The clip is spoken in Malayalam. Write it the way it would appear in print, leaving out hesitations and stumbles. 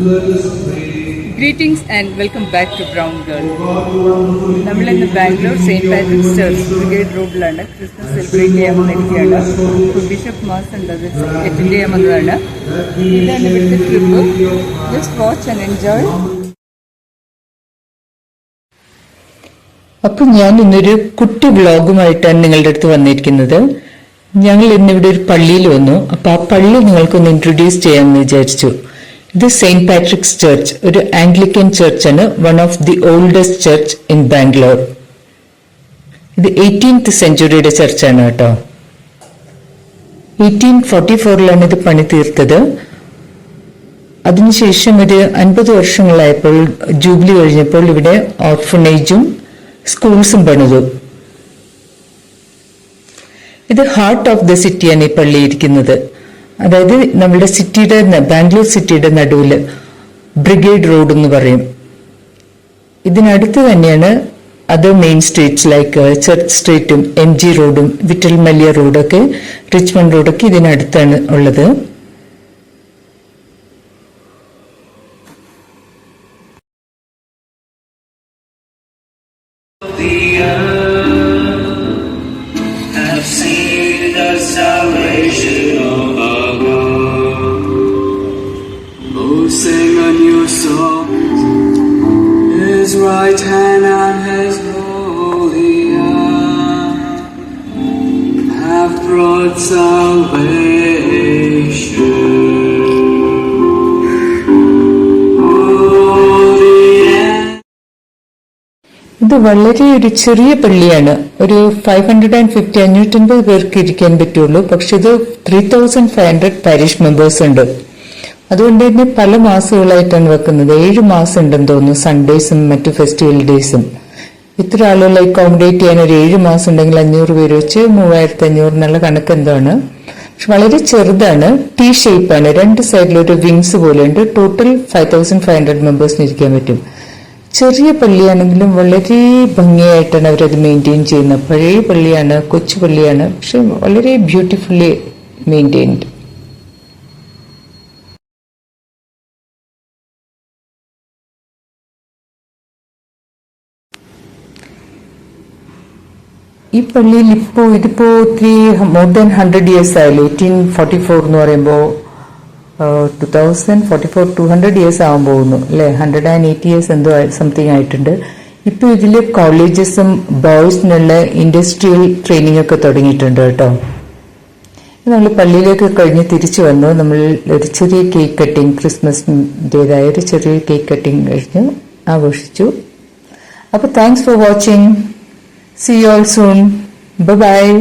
Greetings and welcome back to Brown Girl. നമ്മൾ ഇന്ന് Bangalore saint Patrick's church brigade റോഡിലാണ് ക്രിസ്മസ് സെലിബ്രേറ്റ് ചെയ്യാൻ വന്നിരിക്കുകയാണ്. ബിഷപ്പ് മാസ് ഉണ്ട്, അത് അറ്റൻഡ് ചെയ്യാൻ വന്നതാണ്. ഇതാണ് ഇവിടുത്തെ trip. Just watch and enjoy. അപ്പം ഞാൻ ഇന്നൊരു കുട്ടി വ്ളോഗുമായിട്ടാണ് നിങ്ങളുടെ അടുത്ത് വന്നിരിക്കുന്നത്. ഞങ്ങൾ ഇന്നിവിടെ ഒരു പള്ളിയിൽ വന്നു. അപ്പം ആ പള്ളി നിങ്ങൾക്കൊന്ന് ഇൻട്രൊഡ്യൂസ് ചെയ്യാമെന്ന് വിചാരിച്ചു. ഇത് സെയിൻറ്റ് പാട്രിക്സ് ചർച്ച് ഒരു ആംഗ്ലിക്കൻ ചർച്ചാണ്. One of the oldest church in Bangalore. ഇത് 18th സെഞ്ചുറിയുടെ ചർച്ചാണ് കേട്ടോ. 1844 ഇത് പണി തീർത്തത്. അതിനുശേഷം ഒരു 50 വർഷങ്ങളായപ്പോൾ, ജൂബിലി കഴിഞ്ഞപ്പോൾ ഇവിടെ ഓർഫനേജും സ്കൂൾസും പണിതു. ഇത് ഹാർട്ട് ഓഫ് ദ സിറ്റിയാണ് ഈ പള്ളി ഇരിക്കുന്നത്. അതായത് നമ്മുടെ സിറ്റിയുടെ, ബാംഗ്ലൂർ സിറ്റിയുടെ നടുവില് ബ്രിഗേഡ് റോഡ് എന്ന് പറയും. ഇതിനടുത്ത് തന്നെയാണ് other main streets like church സ്ട്രീറ്റും MG റോഡും വിറ്റൽ മല്യ റോഡൊക്കെ, റിച്ച്മണ്ട് റോഡൊക്കെ ഇതിനടുത്താണ് ഉള്ളത്. Sing a new song, His right hand and His holy arm have brought salvation. ഇത് വളരെ ഒരു ചെറിയ പള്ളിയാണ്. ഒരു 550-550 പേർക്ക് ഇരിക്കാൻ പറ്റുള്ളൂ. പക്ഷെ ഇത് 3500 പാരിഷ് മെമ്പേഴ്സ് ഉണ്ട്. അതുകൊണ്ട് തന്നെ പല മാസങ്ങളായിട്ടാണ് വെക്കുന്നത്. 7 മാസം ഉണ്ടെന്ന് തോന്നുന്നു, സൺഡേസും മറ്റു ഫെസ്റ്റിവൽ ഡേയ്സും. ഇത്ര ആളുകളെ അക്കോമഡേറ്റ് ചെയ്യാൻ ഒരു 7 മാസം ഉണ്ടെങ്കിൽ 500 പേര് വെച്ച് 3500 എന്നുള്ള കണക്ക് എന്താണ്. പക്ഷെ വളരെ ചെറുതാണ്, T ഷേപ്പാണ്. 2 സൈഡിലൊരു വിങ്സ് പോലെ ഉണ്ട്. ടോട്ടൽ 5500 മെമ്പേഴ്സിന് ഇരിക്കാൻ പറ്റും. ചെറിയ പള്ളിയാണെങ്കിലും വളരെ ഭംഗിയായിട്ടാണ് അവരത് മെയിൻറ്റെയിൻ ചെയ്യുന്നത്. പഴയ പള്ളിയാണ്, കൊച്ചു പള്ളിയാണ്, പക്ഷെ വളരെ ബ്യൂട്ടിഫുള്ളി മെയിൻറ്റെയിൻഡ്. ഈ പള്ളിയിൽ ഇതിപ്പോ മോർ ദാൻ 100 ഇയേഴ്സ് ആയല്ലോ. 1844 എന്ന് പറയുമ്പോൾ 2044 200 ഇയേഴ്സ് ആവാൻ പോകുന്നു അല്ലെ. 180 ഇയേഴ്സ് എന്തോ സംതിങ് ആയിട്ടുണ്ട്. ഇപ്പൊ ഇതില് കോളേജസും ബോയ്സിനുള്ള ഇൻഡസ്ട്രിയൽ ട്രെയിനിങ് ഒക്കെ തുടങ്ങിയിട്ടുണ്ട് കേട്ടോ. നമ്മൾ പള്ളിയിലേക്ക് കഴിഞ്ഞ് തിരിച്ചു വന്നു. നമ്മൾ ഒരു ചെറിയ കേക്ക് കട്ടിങ്, ക്രിസ്മസിൻ്റെതായ ഒരു ചെറിയ കേക്ക് കട്ടിങ് കഴിഞ്ഞ് ആഘോഷിച്ചു. അപ്പൊ thanks for watching. See you all soon. Bye-bye.